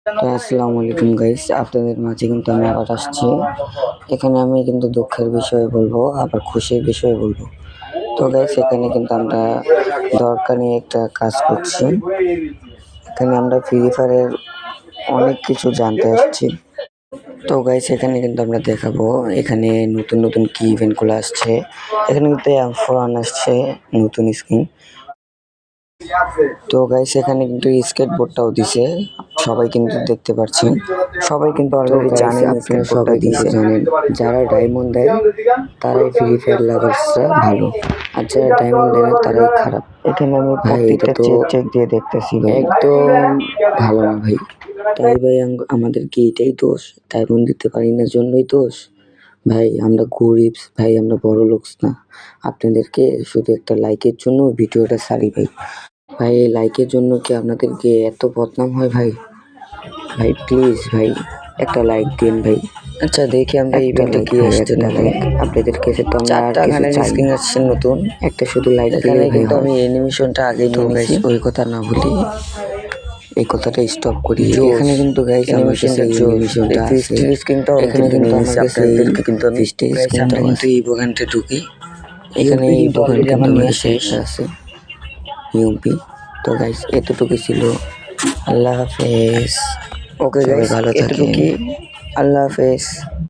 তো আসসালামু আলাইকুম গাইস, আপনাদের মাঝে কিন্তু আমি আবার আসছি। এখানে আমি কিন্তু দুঃখের বিষয়ে বলবো, আবার খুশির বিষয়ে বলবো। তো গাইস, এখানে কিন্তু আমরা দরকারি একটা কাজ করছি। এখানে আমরা ফ্রি ফায়ারের অনেক কিছু জানতে আসছি। তো গাইস, এখানে কিন্তু আমরা দেখাবো এখানে নতুন নতুন কি ইভেন্টগুলো আসছে। এখানে কিন্তু M4 আসছে নতুন স্কিন। তো গাইস, এখানে কিন্তু স্কেটবোর্ডটাও দিছে, সবাই কিন্তু দেখতে পাচ্ছেন। সবাই কিন্তু অলরেডি জানেন স্কেটবোর্ডটা দিছে। জানেন যারা ডায়মন্ড দেয় তারাই ফ্রি ফায়ার লাভার্সরা ভালো, আর যারা ডায়মন্ড দেয় না তারাই খারাপ। এখানে আমি প্রত্যেকটা চেক দিয়ে দেখতেছি, একদম ভালো না ভাই। তাই ভাই আমাদের কি এটাই দোষ? ডায়মন্ড দিতে পারি না জন্যই দোষ? ভাই আমরা গরিব ভাই, আমরা বড় লোক না। আপনাদেরকে শুধু একটা লাইকের জন্য ভিডিওটা ছাড়ি ভাই। ভাই এই লাইকের জন্য কি আপনাদেরকে এত বদনাম হয় ভাই? ভাই প্লিজ ভাই একটা লাইক দিন ভাই। আচ্ছা দেখি আমরা ইভেন্টে কি আসছে তাহলে। আপনাদের কাছে তো আমরা আর কিছু চাই না, আসছে নতুন একটা শুধু লাইক দিলে কিন্তু আমি অ্যানিমেশনটা আগে নিয়ে নিয়েছি। ওই কথা না বলি, এই কথাটা স্টপ করি। এখানে কিন্তু গাইস আমার কাছে অ্যানিমেশনটা আছে। এখানে কিন্তু আমার কাছে কিন্তু আমি আমরা কিন্তু এই দোকানটা ঢুকি। এখানে এই দোকানটা কিন্তু আমার শেষ আছে ইউপি। তো গাইস এতটুকু ছিল। আল্লাহ হাফেজ। ওকে গাইস, ভালো থাকেন। আল্লাহ হাফেজ।